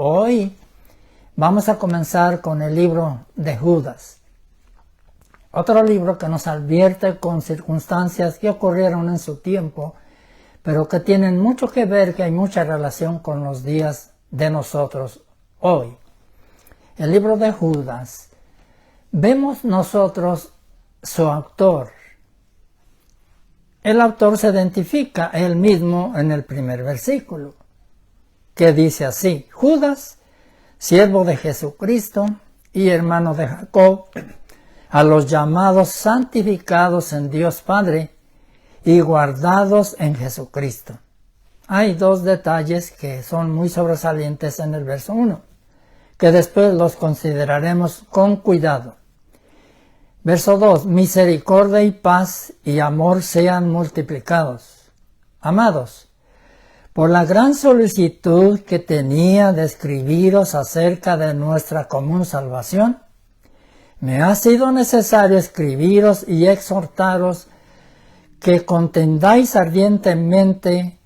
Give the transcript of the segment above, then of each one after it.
Hoy vamos a comenzar con el libro de Judas. Otro libro que nos advierte con circunstancias que ocurrieron en su tiempo, pero que tienen mucho que ver, que hay mucha relación con los días de nosotros hoy. El libro de Judas. Vemos nosotros su autor. El autor se identifica él mismo en el primer versículo, que dice así: Judas, siervo de Jesucristo y hermano de Jacob, a los llamados santificados en Dios Padre y guardados en Jesucristo. Hay dos detalles que son muy sobresalientes en el verso 1, que después los consideraremos con cuidado. Verso 2, misericordia y paz y amor sean multiplicados. Amados, por la gran solicitud que tenía de escribiros acerca de nuestra común salvación, me ha sido necesario escribiros y exhortaros que contendáis ardientemente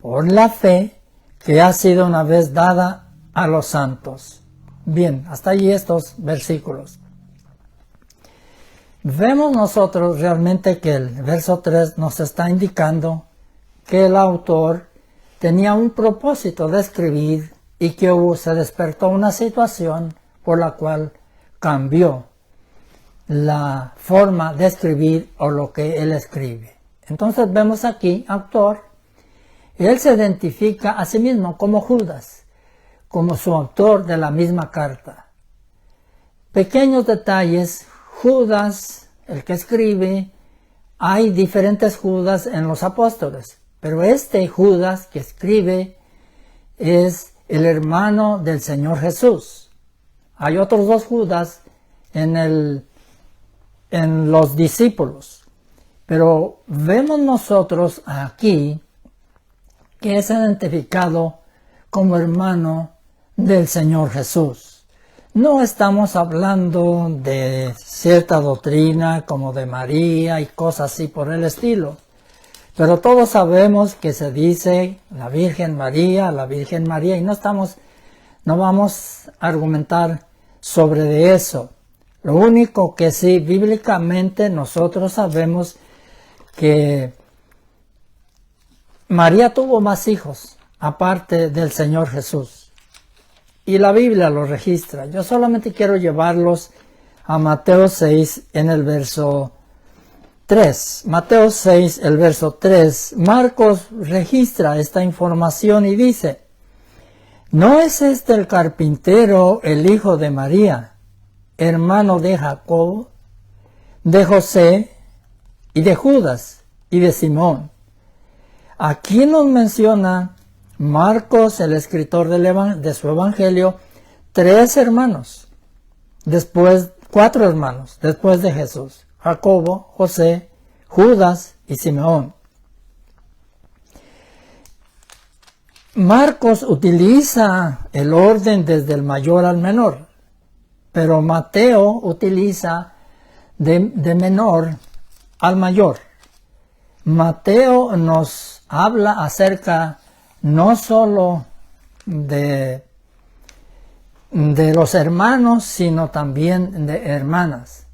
por la fe que ha sido una vez dada a los santos. Bien, hasta allí estos versículos. Vemos nosotros realmente que el verso 3 nos está indicando que el autor tenía un propósito de escribir y que se despertó una situación por la cual cambió la forma de escribir o lo que él escribe. Entonces vemos aquí, autor, él se identifica a sí mismo como Judas, como su autor de la misma carta. Pequeños detalles. Judas, el que escribe, hay diferentes Judas en los apóstoles, pero este Judas que escribe es el hermano del Señor Jesús. Hay otros dos Judas en los discípulos, pero vemos nosotros aquí que es identificado como hermano del Señor Jesús. No estamos hablando de cierta doctrina como de María y cosas así por el estilo, pero todos sabemos que se dice la Virgen María, y no vamos a argumentar sobre eso. Lo único que sí, bíblicamente nosotros sabemos que María tuvo más hijos aparte del Señor Jesús. Y la Biblia lo registra. Yo solamente quiero llevarlos a Mateo 6 en el verso 3. Mateo 6, el verso 3. Marcos registra esta información y dice: ¿no es este el carpintero, el hijo de María, hermano de Jacob, de José y de Judas y de Simón? Aquí nos menciona Marcos, el escritor de su evangelio, cuatro hermanos después de Jesús: Jacobo, José, Judas y Simón. Marcos utiliza el orden desde el mayor al menor, pero Mateo utiliza de menor al mayor. Mateo nos habla acerca no solo de los hermanos, sino también de hermanas.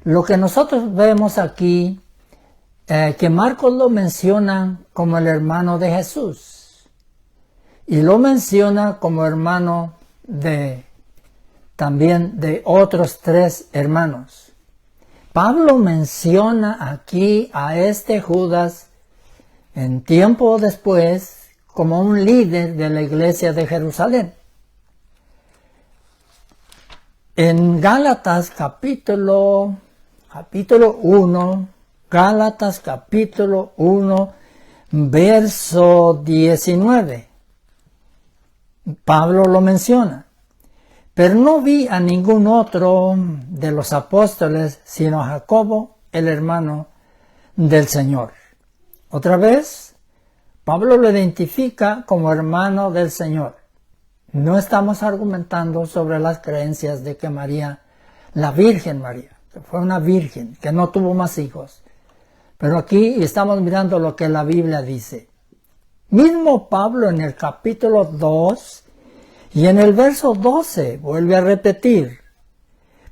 Lo que nosotros vemos aquí, que Marcos lo menciona como el hermano de Jesús, y lo menciona como hermano también de otros tres hermanos. Pablo menciona aquí a este Judas en tiempo después como un líder de la iglesia de Jerusalén. En Gálatas capítulo 1, Gálatas capítulo 1, verso 19, Pablo lo menciona: pero no vi a ningún otro de los apóstoles sino a Jacobo, el hermano del Señor. Otra vez, Pablo lo identifica como hermano del Señor. No estamos argumentando sobre las creencias de que María, la Virgen María, que fue una virgen, que no tuvo más hijos. Pero aquí estamos mirando lo que la Biblia dice. Mismo Pablo en el capítulo 2 Y en el verso 12 vuelve a repetir,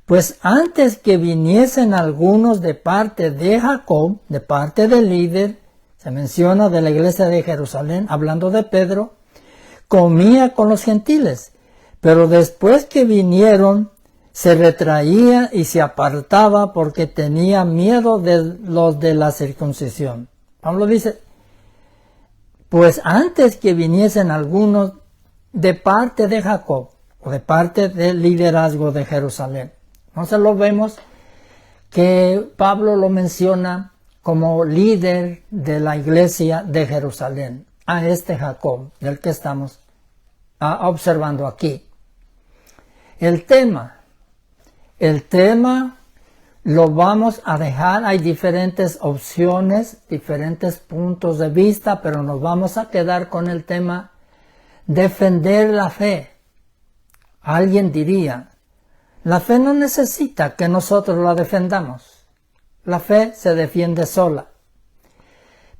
pues antes que viniesen algunos de parte de Jacob, de parte del líder, se menciona de la iglesia de Jerusalén, hablando de Pedro, comía con los gentiles, pero después que vinieron, se retraía y se apartaba porque tenía miedo de los de la circuncisión. Pablo dice, pues antes que viniesen algunos de parte de Jacob, o de parte del liderazgo de Jerusalén. Entonces lo vemos que Pablo lo menciona como líder de la iglesia de Jerusalén, a este Jacob, del que estamos observando aquí. El tema lo vamos a dejar, hay diferentes opciones, diferentes puntos de vista, pero nos vamos a quedar con el tema defender la fe. Alguien diría, la fe no necesita que nosotros la defendamos. La fe se defiende sola.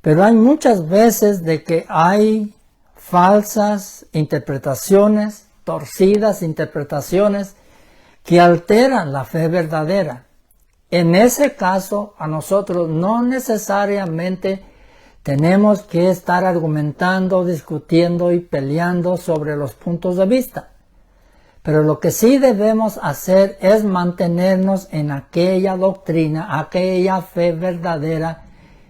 Pero hay muchas veces de que hay falsas interpretaciones, torcidas interpretaciones, que alteran la fe verdadera. En ese caso, a nosotros no necesariamente tenemos que estar argumentando, discutiendo y peleando sobre los puntos de vista. Pero lo que sí debemos hacer es mantenernos en aquella doctrina, aquella fe verdadera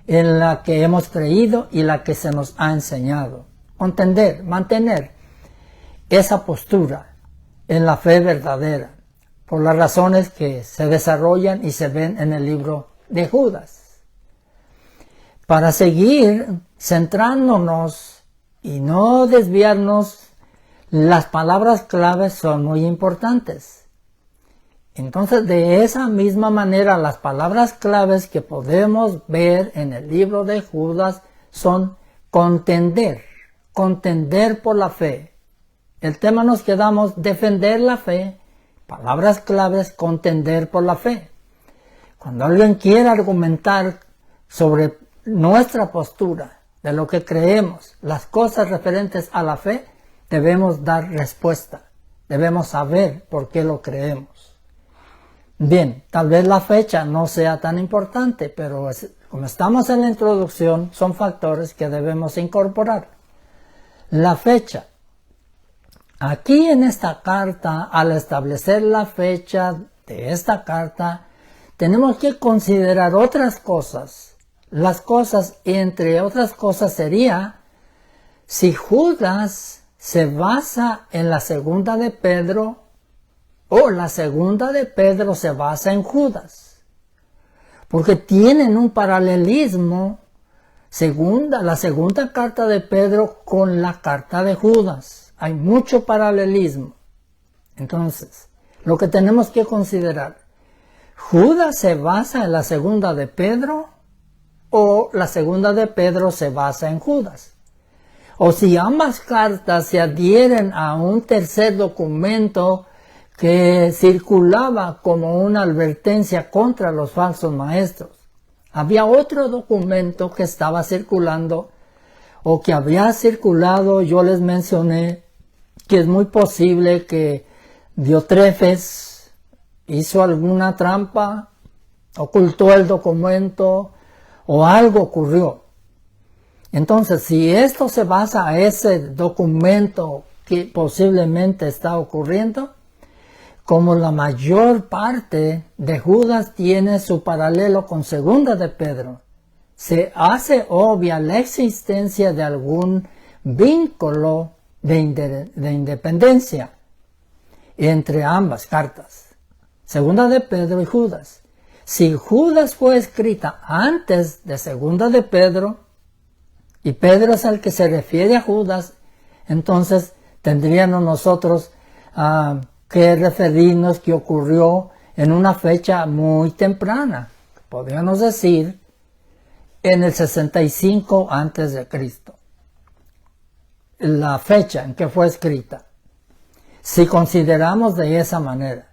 en la que hemos creído y la que se nos ha enseñado. Mantener esa postura en la fe verdadera, por las razones que se desarrollan y se ven en el libro de Judas. Para seguir centrándonos y no desviarnos, las palabras claves son muy importantes. Entonces, de esa misma manera, las palabras claves que podemos ver en el libro de Judas son contender por la fe. El tema nos quedamos defender la fe, palabras claves, contender por la fe. Cuando alguien quiere argumentar sobre nuestra postura, de lo que creemos, las cosas referentes a la fe, debemos dar respuesta. Debemos saber por qué lo creemos. Bien, tal vez la fecha no sea tan importante, pero como estamos en la introducción, son factores que debemos incorporar. La fecha. Aquí en esta carta, al establecer la fecha de esta carta, tenemos que considerar otras cosas. Las cosas, entre otras cosas, sería si Judas se basa en la segunda de Pedro o la segunda de Pedro se basa en Judas. Porque tienen un paralelismo, la segunda carta de Pedro con la carta de Judas. Hay mucho paralelismo. Entonces, lo que tenemos que considerar, ¿Judas se basa en la segunda de Pedro o la segunda de Pedro se basa en Judas? O si ambas cartas se adhieren a un tercer documento que circulaba como una advertencia contra los falsos maestros. Había otro documento que estaba circulando o que había circulado, yo les mencioné que es muy posible que Diotrefes hizo alguna trampa, ocultó el documento o algo ocurrió. Entonces, si esto se basa a ese documento que posiblemente está ocurriendo, como la mayor parte de Judas tiene su paralelo con segunda de Pedro, se hace obvia la existencia de algún vínculo de independencia entre ambas cartas, segunda de Pedro y Judas. Si Judas fue escrita antes de segunda de Pedro, y Pedro es el que se refiere a Judas, entonces tendríamos nosotros que referirnos que ocurrió en una fecha muy temprana, podríamos decir en el 65 antes de Cristo, la fecha en que fue escrita, si consideramos de esa manera.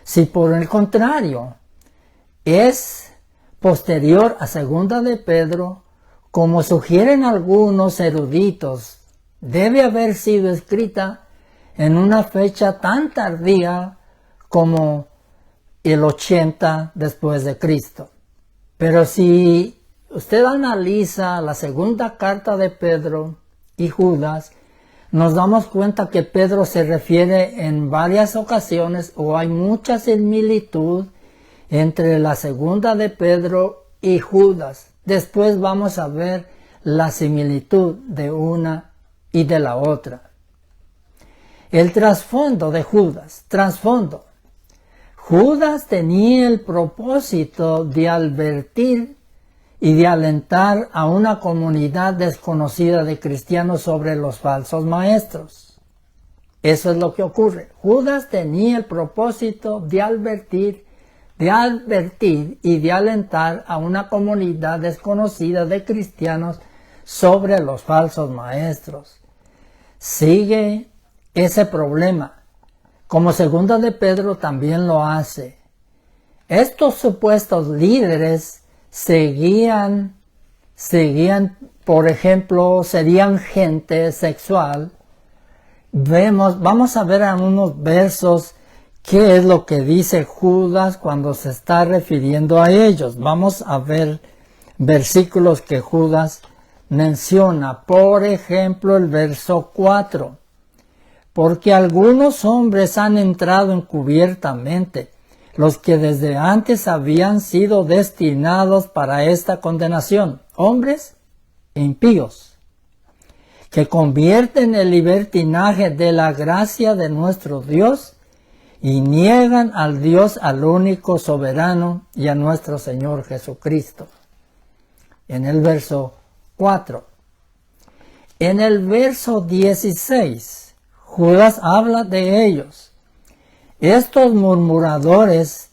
Si por el contrario es posterior a segunda de Pedro, como sugieren algunos eruditos, debe haber sido escrita en una fecha tan tardía como el 80 después de Cristo. Pero si usted analiza la segunda carta de Pedro y Judas, nos damos cuenta que Pedro se refiere en varias ocasiones, o hay mucha similitud entre la segunda de Pedro y Judas. Después vamos a ver la similitud de una y de la otra. El trasfondo de Judas. Judas tenía el propósito de advertir y de alentar a una comunidad desconocida de cristianos sobre los falsos maestros. Eso es lo que ocurre. Judas tenía el propósito de advertir y de alentar a una comunidad desconocida de cristianos sobre los falsos maestros. Sigue ese problema, como segunda de Pedro también lo hace. Estos supuestos líderes seguían, por ejemplo, serían gente sexual. Vamos a ver en unos versos qué es lo que dice Judas cuando se está refiriendo a ellos. Vamos a ver versículos que Judas menciona. Por ejemplo, el verso 4. Porque algunos hombres han entrado encubiertamente, los que desde antes habían sido destinados para esta condenación, hombres impíos, que convierten el libertinaje de la gracia de nuestro Dios y niegan al Dios, al único soberano, y a nuestro Señor Jesucristo. En el verso 4. En el verso 16, Judas habla de ellos. Estos murmuradores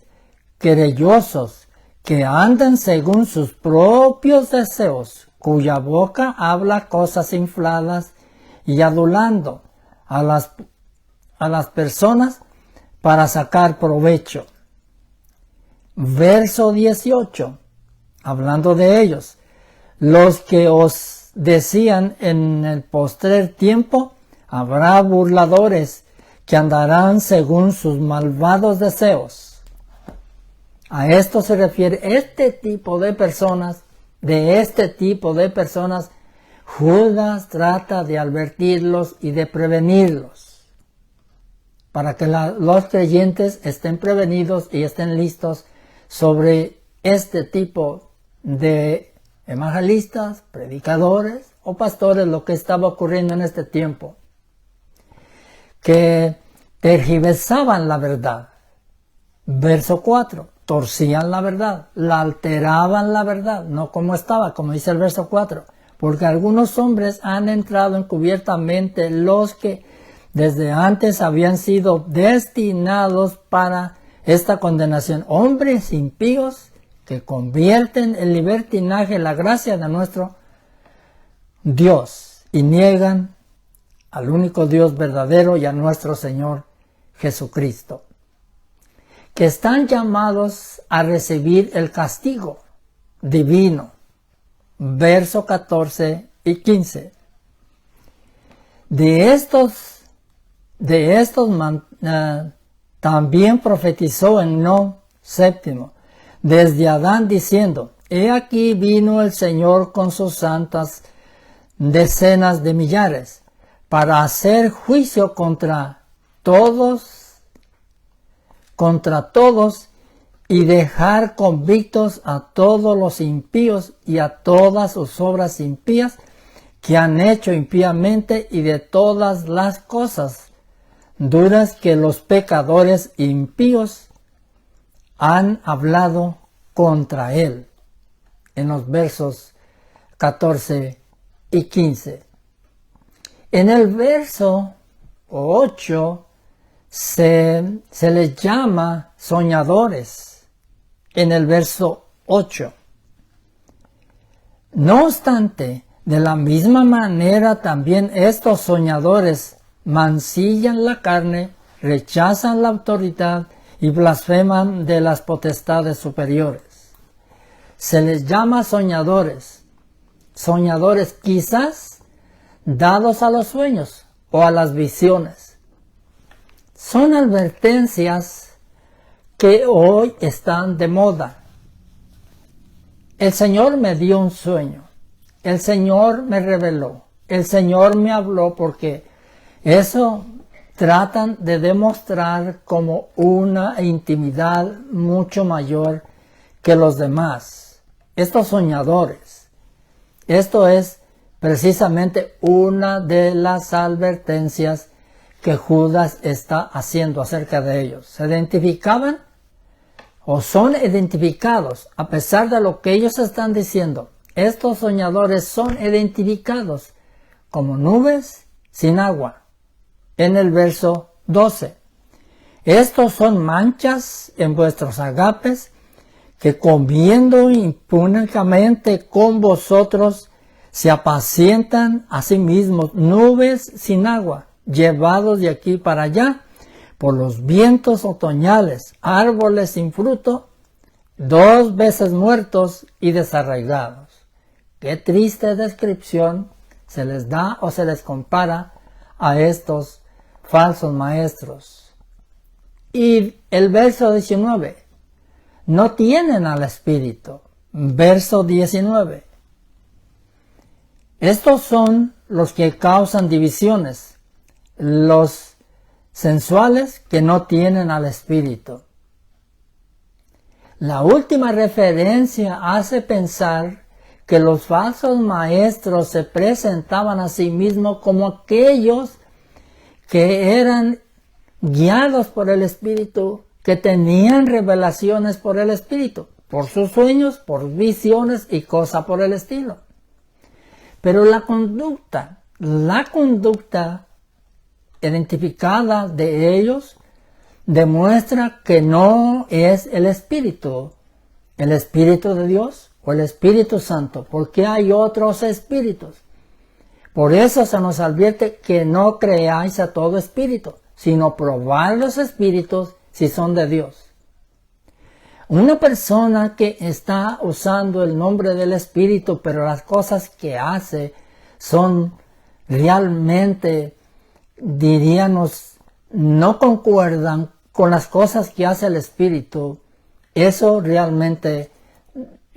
querellosos que andan según sus propios deseos, cuya boca habla cosas infladas y adulando a las personas para sacar provecho. Verso 18, hablando de ellos, los que os decían en el postrer tiempo, habrá burladores que andarán según sus malvados deseos. A esto se refiere este tipo de personas. De este tipo de personas, Judas trata de advertirlos y de prevenirlos, para que los creyentes estén prevenidos y estén listos sobre este tipo de evangelistas, predicadores o pastores, lo que estaba ocurriendo en este tiempo, que tergiversaban la verdad. Verso 4, torcían la verdad, la alteraban la verdad, no como estaba, como dice el verso 4, porque algunos hombres han entrado encubiertamente, los que desde antes habían sido destinados para esta condenación, hombres impíos que convierten el libertinaje en la gracia de nuestro Dios y niegan al único Dios verdadero y a nuestro Señor Jesucristo, que están llamados a recibir el castigo divino. Verso 14 y 15. De estos también profetizó Enón séptimo, desde Adán, diciendo: He aquí vino el Señor con sus santas decenas de millares, para hacer juicio contra todos y dejar convictos a todos los impíos y a todas sus obras impías que han hecho impíamente, y de todas las cosas duras que los pecadores impíos han hablado contra él. En los versos 14 y 15. En el verso 8 se les llama soñadores. En el verso 8. No obstante, de la misma manera también estos soñadores mancillan la carne, rechazan la autoridad y blasfeman de las potestades superiores. Se les llama soñadores. Soñadores quizás dados a los sueños o a las visiones. son advertencias que hoy están de moda. El Señor me dio un sueño. El Señor me reveló. El Señor me habló, porque eso tratan de demostrar como una intimidad mucho mayor que los demás. Estos soñadores. Esto es precisamente una de las advertencias que Judas está haciendo acerca de ellos. ¿Se identificaban o son identificados a pesar de lo que ellos están diciendo? Estos soñadores son identificados como nubes sin agua. En el verso 12. Estos son manchas en vuestros agapes, que comiendo impunemente con vosotros se apacientan a sí mismos, nubes sin agua, llevados de aquí para allá por los vientos otoñales, árboles sin fruto, 2 veces muertos y desarraigados. Qué triste descripción se les da o se les compara a estos falsos maestros. Y el verso 19, no tienen al Espíritu. Verso 19, estos son los que causan divisiones, los sensuales que no tienen al Espíritu. La última referencia hace pensar que los falsos maestros se presentaban a sí mismos como aquellos que eran guiados por el Espíritu, que tenían revelaciones por el Espíritu, por sus sueños, por visiones y cosas por el estilo. Pero la conducta identificada de ellos demuestra que no es el Espíritu de Dios o el Espíritu Santo, porque hay otros espíritus. Por eso se nos advierte que no creáis a todo espíritu, sino probar los espíritus si son de Dios. Una persona que está usando el nombre del Espíritu, pero las cosas que hace son realmente, diríamos, no concuerdan con las cosas que hace el Espíritu, eso realmente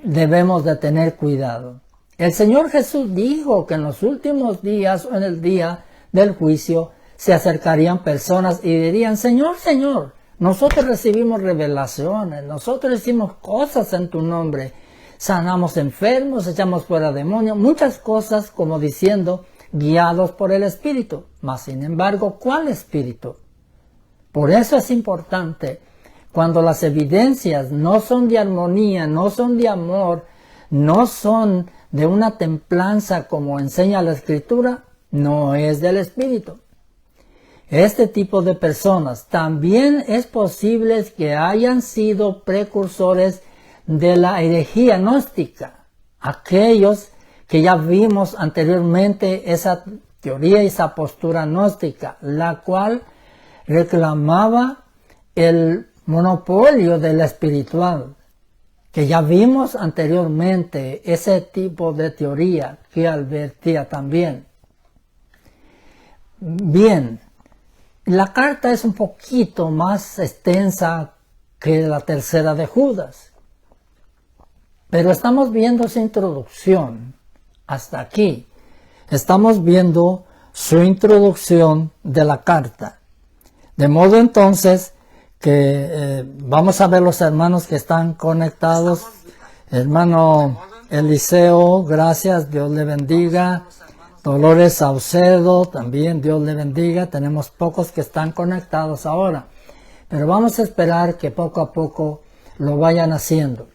debemos de tener cuidado. El Señor Jesús dijo que en los últimos días o en el día del juicio se acercarían personas y dirían: Señor, Señor, nosotros recibimos revelaciones, nosotros hicimos cosas en tu nombre, sanamos enfermos, echamos fuera demonios, muchas cosas, como diciendo, guiados por el Espíritu. Mas sin embargo, ¿cuál Espíritu? Por eso es importante, cuando las evidencias no son de armonía, no son de amor, no son de una templanza como enseña la Escritura, no es del Espíritu. Este tipo de personas también es posible que hayan sido precursores de la herejía gnóstica. Aquellos que ya vimos anteriormente esa teoría y esa postura gnóstica, la cual reclamaba el monopolio de la espiritual, que ya vimos anteriormente ese tipo de teoría que advertía también. Bien, la carta es un poquito más extensa que la tercera de Judas, pero estamos viendo su introducción hasta aquí. Estamos viendo su introducción de la carta. De modo entonces que vamos a ver los hermanos que están conectados. Hermano Eliseo, gracias, Dios le bendiga. Dolores Saucedo, también Dios le bendiga. Tenemos pocos que están conectados ahora, pero vamos a esperar que poco a poco lo vayan haciendo.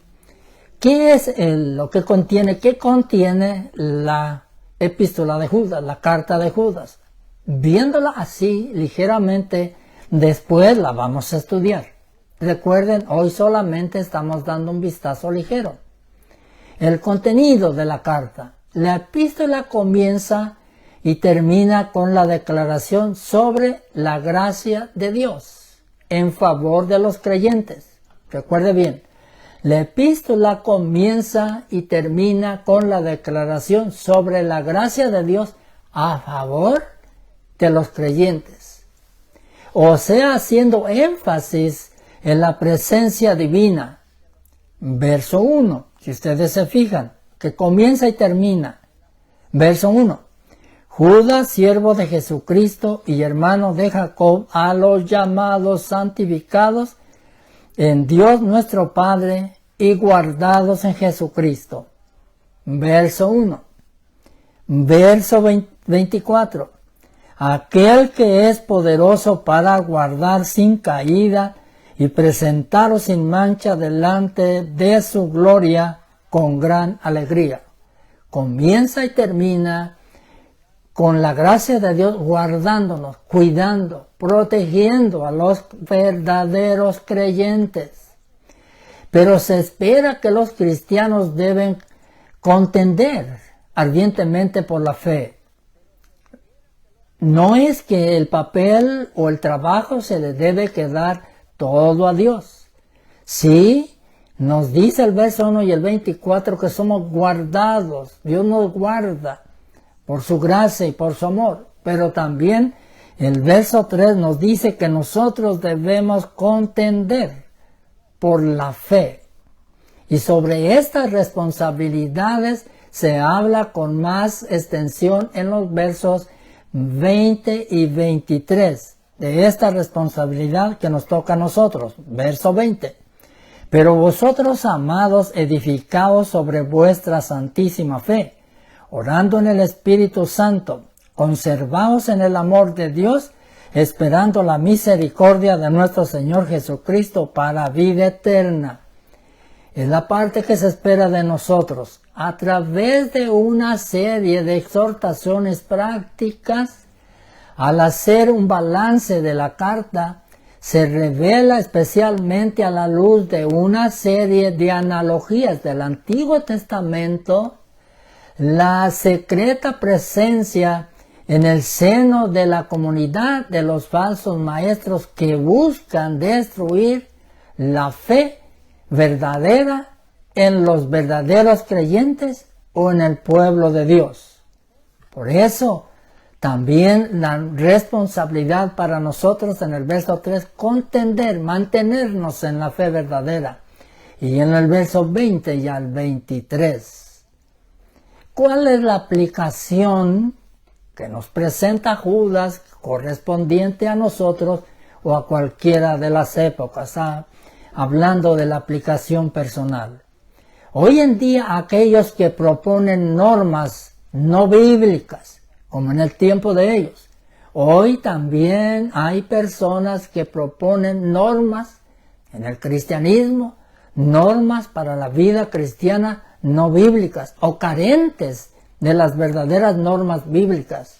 ¿Qué es lo que contiene? ¿Qué contiene la epístola de Judas, la carta de Judas? Viéndola así ligeramente, después la vamos a estudiar. Recuerden, hoy solamente estamos dando un vistazo ligero. El contenido de la carta. La epístola comienza y termina con la declaración sobre la gracia de Dios en favor de los creyentes. Recuerde bien, la epístola comienza y termina con la declaración sobre la gracia de Dios a favor de los creyentes. o sea, haciendo énfasis en la presencia divina. Verso 1, si ustedes se fijan, que comienza y termina. Verso 1. Judas, siervo de Jesucristo y hermano de Jacob, a los llamados santificados en Dios nuestro Padre y guardados en Jesucristo. Verso 1. Verso 24. Aquel que es poderoso para guardar sin caída y presentaros sin mancha delante de su gloria con gran alegría. Comienza y termina con la gracia de Dios guardándonos, cuidando, protegiendo a los verdaderos creyentes. Pero se espera que los cristianos deben contender ardientemente por la fe. No es que el papel o el trabajo se le debe quedar todo a Dios. Sí, nos dice el verso 1 y el 24 que somos guardados. Dios nos guarda por su gracia y por su amor. Pero también el verso 3 nos dice que nosotros debemos contender por la fe. Y sobre estas responsabilidades se habla con más extensión en los versos 20 y 23 de esta responsabilidad que nos toca a nosotros. Verso 20. Pero vosotros, amados, edificaos sobre vuestra santísima fe, orando en el Espíritu Santo, conservaos en el amor de Dios, esperando la misericordia de nuestro Señor Jesucristo para vida eterna. Es la parte que se espera de nosotros. A través de una serie de exhortaciones prácticas, al hacer un balance de la carta, se revela especialmente a la luz de una serie de analogías del Antiguo Testamento, la secreta presencia en el seno de la comunidad de los falsos maestros que buscan destruir la fe verdadera en los verdaderos creyentes o en el pueblo de Dios. Por eso, también la responsabilidad para nosotros en el verso 3, contender, mantenernos en la fe verdadera. Y en el verso 20 y al 23. ¿Cuál es la aplicación que nos presenta Judas correspondiente a nosotros o a cualquiera de las épocas? Hablando de la aplicación personal. Hoy en día aquellos que proponen normas no bíblicas, como en el tiempo de ellos, hoy también hay personas que proponen normas en el cristianismo, normas para la vida cristiana no bíblicas o carentes de las verdaderas normas bíblicas,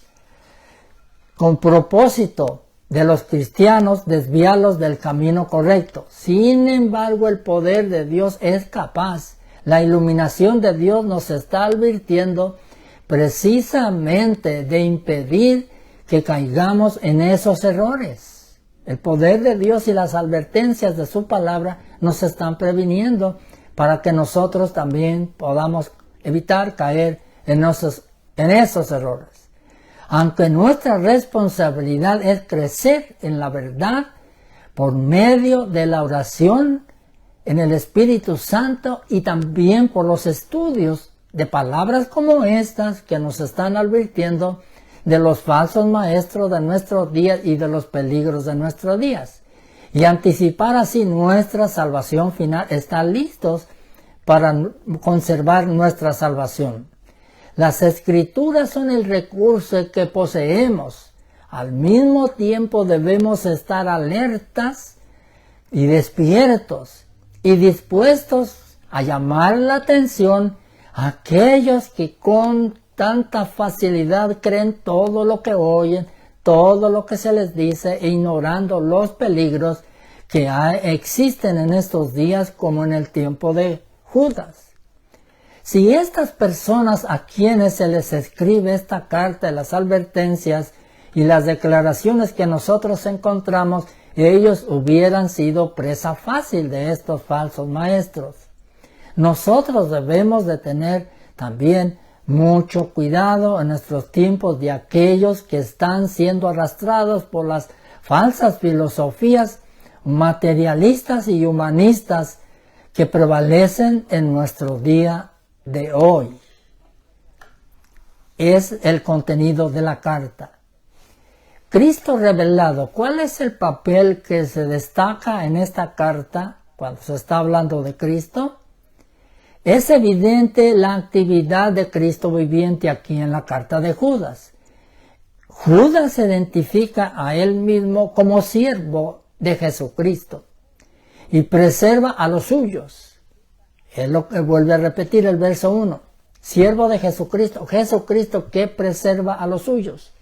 con propósito de los cristianos desviarlos del camino correcto. Sin embargo, el poder de Dios es capaz. La iluminación de Dios nos está advirtiendo precisamente de impedir que caigamos en esos errores. El poder de Dios y las advertencias de su palabra nos están previniendo para que nosotros también podamos evitar caer en esos errores. Aunque nuestra responsabilidad es crecer en la verdad por medio de la oración en el Espíritu Santo y también por los estudios de palabras como estas que nos están advirtiendo de los falsos maestros de nuestros días y de los peligros de nuestros días. Y anticipar así nuestra salvación final, estar listos para conservar nuestra salvación. Las Escrituras son el recurso que poseemos. Al mismo tiempo debemos estar alertas y despiertos y dispuestos a llamar la atención a aquellos que con tanta facilidad creen todo lo que oyen, todo lo que se les dice, e ignorando los peligros que existen en estos días como en el tiempo de Judas. Si estas personas a quienes se les escribe esta carta, las advertencias y las declaraciones que nosotros encontramos, ellos hubieran sido presa fácil de estos falsos maestros. Nosotros debemos de tener también mucho cuidado en nuestros tiempos de aquellos que están siendo arrastrados por las falsas filosofías materialistas y humanistas que prevalecen en nuestro día de hoy. Es el contenido de la carta. Cristo revelado, ¿cuál es el papel que se destaca en esta carta cuando se está hablando de Cristo? Es evidente la actividad de Cristo viviente aquí en la carta de Judas. Judas se identifica a él mismo como siervo de Jesucristo y preserva a los suyos. Él lo vuelve a repetir el verso 1. Siervo de Jesucristo, Jesucristo que preserva a los suyos.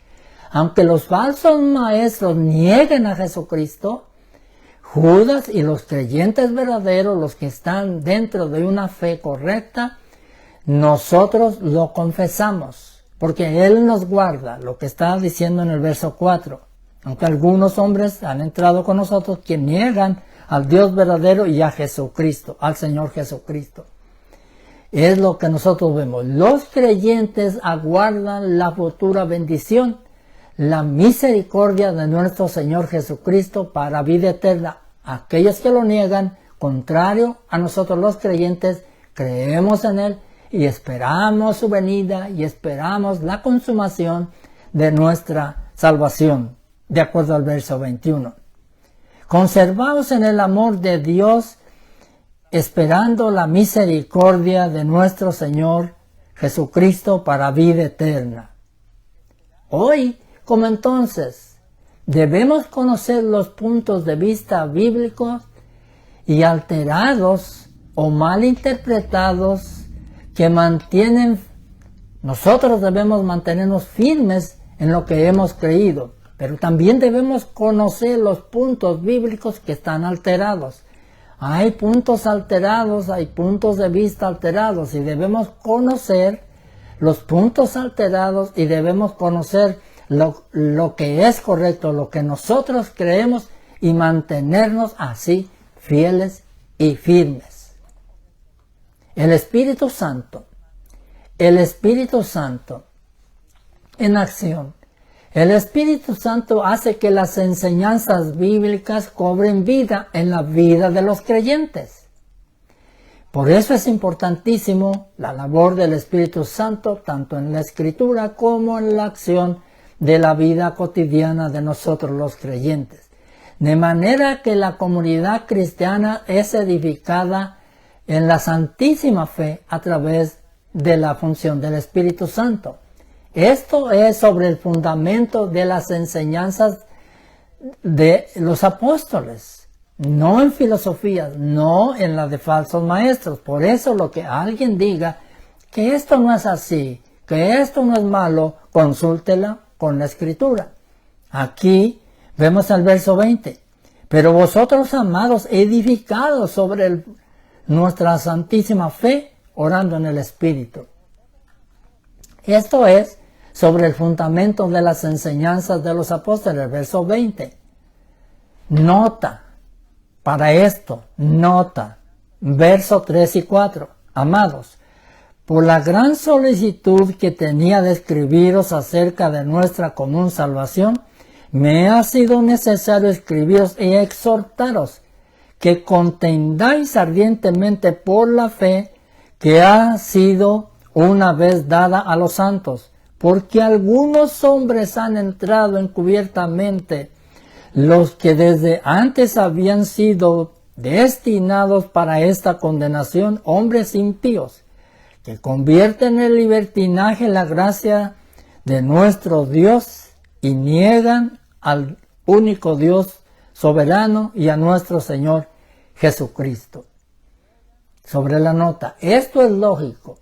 Aunque los falsos maestros nieguen a Jesucristo, Judas y los creyentes verdaderos, los que están dentro de una fe correcta, nosotros lo confesamos, porque Él nos guarda, lo que está diciendo en el verso 4. Aunque algunos hombres han entrado con nosotros que niegan al Dios verdadero y a Jesucristo, al Señor Jesucristo. Es lo que nosotros vemos. Los creyentes aguardan la futura bendición, la misericordia de nuestro Señor Jesucristo para vida eterna. Aquellos que lo niegan, contrario a nosotros los creyentes, creemos en Él y esperamos su venida y esperamos la consumación de nuestra salvación, de acuerdo al verso 21. Conservaos en el amor de Dios, esperando la misericordia de nuestro Señor Jesucristo para vida eterna. Hoy, como entonces, debemos conocer los puntos de vista bíblicos y alterados o mal interpretados que nosotros debemos mantenernos firmes en lo que hemos creído, pero también debemos conocer los puntos bíblicos que están alterados. Hay puntos alterados, hay puntos de vista alterados y debemos conocer los puntos alterados y debemos conocer lo que es correcto, lo que nosotros creemos y mantenernos así fieles y firmes. El Espíritu Santo en acción. El Espíritu Santo hace que las enseñanzas bíblicas cobren vida en la vida de los creyentes. Por eso es importantísimo la labor del Espíritu Santo, tanto en la Escritura como en la acción de la vida cotidiana de nosotros los creyentes. De manera que la comunidad cristiana es edificada en la santísima fe a través de la función del Espíritu Santo. Esto es sobre el fundamento de las enseñanzas de los apóstoles, no en filosofías, no en la de falsos maestros. Por eso lo que alguien diga que esto no es así, que esto no es malo, consúltela con la Escritura. Aquí vemos el verso 20. Pero vosotros, amados, edificados sobre nuestra santísima fe, orando en el Espíritu. Esto es sobre el fundamento de las enseñanzas de los apóstoles, verso 20. Nota, para esto, nota, verso 3 y 4. Amados, por la gran solicitud que tenía de escribiros acerca de nuestra común salvación, me ha sido necesario escribiros y exhortaros que contendáis ardientemente por la fe que ha sido una vez dada a los santos, porque algunos hombres han entrado encubiertamente, los que desde antes habían sido destinados para esta condenación, hombres impíos, que convierten en libertinaje la gracia de nuestro Dios y niegan al único Dios soberano y a nuestro Señor Jesucristo. Sobre la nota, esto es lógico,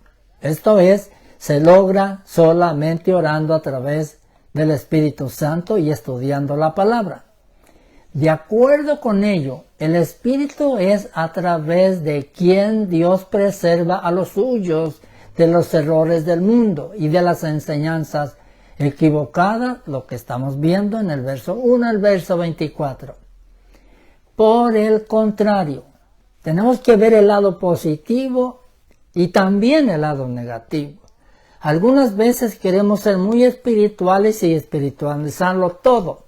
se logra solamente orando a través del Espíritu Santo y estudiando la palabra. De acuerdo con ello, el Espíritu es a través de quien Dios preserva a los suyos de los errores del mundo y de las enseñanzas equivocadas, lo que estamos viendo en el verso 1 al verso 24. Por el contrario, tenemos que ver el lado positivo y también el lado negativo. Algunas veces queremos ser muy espirituales y espiritualizarlo todo.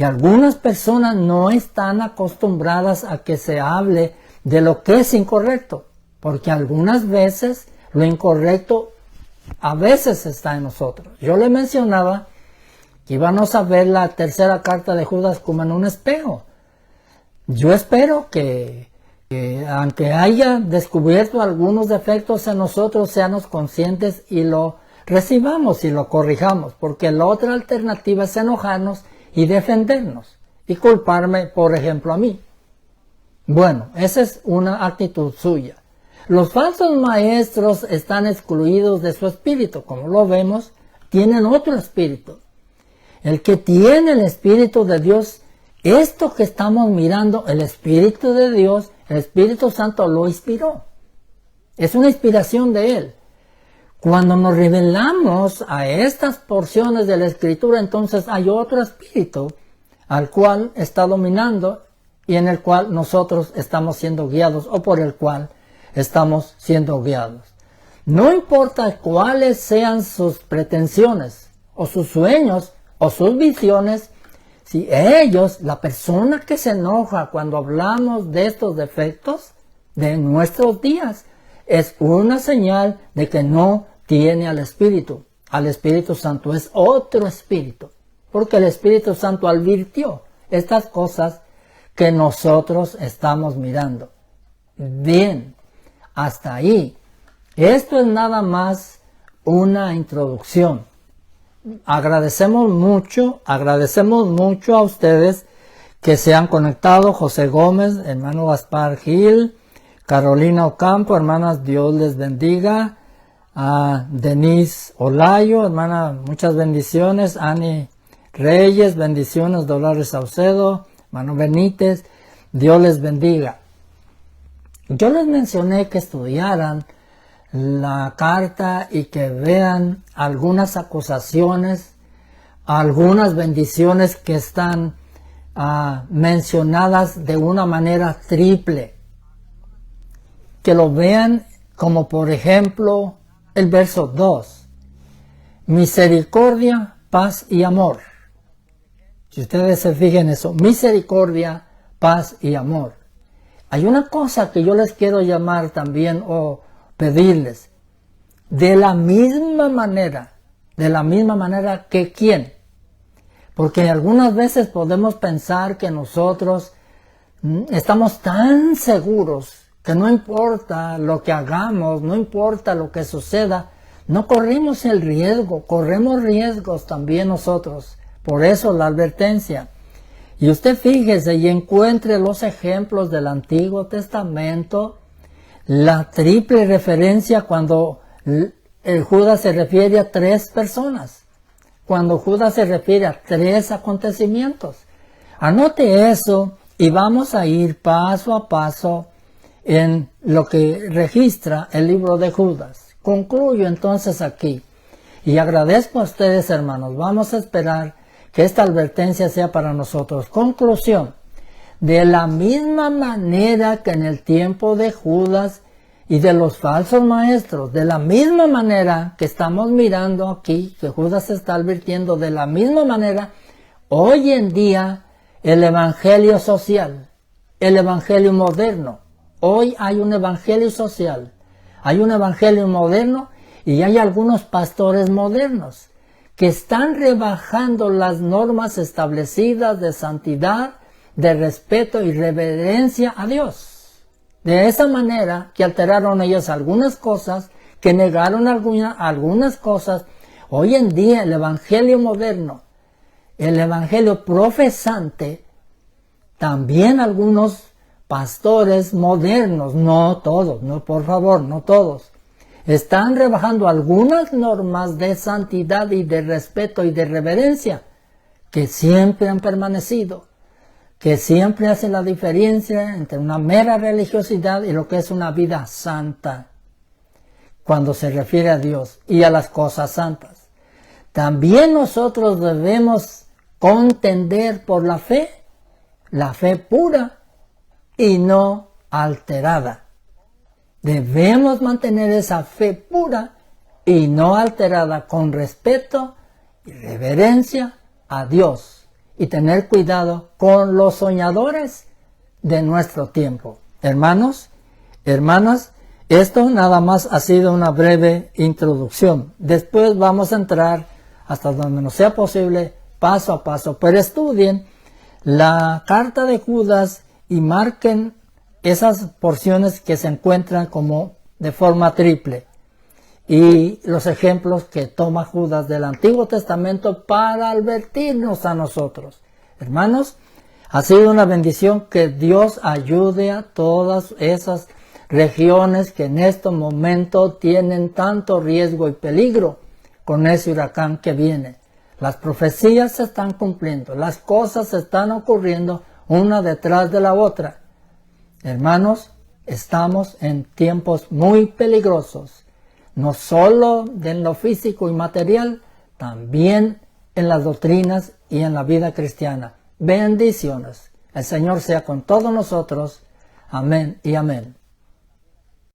Y algunas personas no están acostumbradas a que se hable de lo que es incorrecto, porque algunas veces lo incorrecto a veces está en nosotros. Yo le mencionaba que íbamos a ver la tercera carta de Judas como en un espejo. Yo espero que aunque haya descubierto algunos defectos en nosotros, seamos conscientes y lo recibamos y lo corrijamos, porque la otra alternativa es enojarnos y defendernos y culparme, por ejemplo, a mí. Bueno, esa es una actitud suya. Los falsos maestros están excluidos de su espíritu, como lo vemos, tienen otro espíritu. El que tiene el Espíritu de Dios, esto que estamos mirando, el Espíritu de Dios, el Espíritu Santo lo inspiró. Es una inspiración de Él. Cuando nos revelamos a estas porciones de la Escritura, entonces hay otro espíritu al cual está dominando y en el cual nosotros estamos siendo guiados o por el cual estamos siendo guiados. No importa cuáles sean sus pretensiones o sus sueños o sus visiones, si ellos, la persona que se enoja cuando hablamos de estos defectos de nuestros días, es una señal de que no tiene al Espíritu Santo, es otro espíritu, porque el Espíritu Santo advirtió estas cosas que nosotros estamos mirando. Bien, hasta ahí. Esto es nada más una introducción. Agradecemos mucho a ustedes que se han conectado. José Gómez, hermano Gaspar Gil, Carolina Ocampo, hermanas, Dios les bendiga. A Denise Olayo, hermana, muchas bendiciones. Ani Reyes, bendiciones. Dolores Saucedo, hermano Benítez, Dios les bendiga. Yo les mencioné que estudiaran la carta y que vean algunas acusaciones, algunas bendiciones que están mencionadas de una manera triple. Que lo vean como por ejemplo el verso 2. Misericordia, paz y amor. Si ustedes se fijan en eso, misericordia, paz y amor. Hay una cosa que yo les quiero llamar también o pedirles. De la misma manera que ¿quién? Porque algunas veces podemos pensar que nosotros estamos tan seguros que no importa lo que hagamos, no importa lo que suceda, no corrimos el riesgo, corremos riesgos también nosotros. Por eso la advertencia. Y usted fíjese y encuentre los ejemplos del Antiguo Testamento, la triple referencia cuando el Judas se refiere a 3 personas, cuando Judas se refiere a 3 acontecimientos. Anote eso y vamos a ir paso a paso en lo que registra el libro de Judas. Concluyo entonces aquí y agradezco a ustedes, hermanos. Vamos a esperar que esta advertencia sea para nosotros. Conclusión. De la misma manera que en el tiempo de Judas y de los falsos maestros, de la misma manera que estamos mirando aquí, que Judas está advirtiendo, de la misma manera, hoy en día el evangelio social, el evangelio moderno, hoy hay un evangelio social, hay un evangelio moderno y hay algunos pastores modernos que están rebajando las normas establecidas de santidad, de respeto y reverencia a Dios. De esa manera que alteraron ellos algunas cosas, que negaron algunas cosas. Hoy en día el evangelio moderno, el evangelio profesante, también algunos pastores modernos, no todos, no, por favor, no todos, están rebajando algunas normas de santidad y de respeto y de reverencia que siempre han permanecido, que siempre hacen la diferencia entre una mera religiosidad y lo que es una vida santa cuando se refiere a Dios y a las cosas santas. También nosotros debemos contender por la fe pura y no alterada. Debemos mantener esa fe pura y no alterada con respeto y reverencia a Dios y tener cuidado con los soñadores de nuestro tiempo. Hermanos, hermanas, esto nada más ha sido una breve introducción. Después vamos a entrar hasta donde nos sea posible, paso a paso, pero estudien la carta de Judas y marquen esas porciones que se encuentran como de forma triple y los ejemplos que toma Judas del Antiguo Testamento para advertirnos a nosotros. Hermanos, ha sido una bendición que Dios ayude a todas esas regiones que en este momento tienen tanto riesgo y peligro con ese huracán que viene. Las profecías se están cumpliendo, las cosas se están ocurriendo una detrás de la otra. Hermanos, estamos en tiempos muy peligrosos, no solo en lo físico y material, también en las doctrinas y en la vida cristiana. Bendiciones. El Señor sea con todos nosotros. Amén y amén.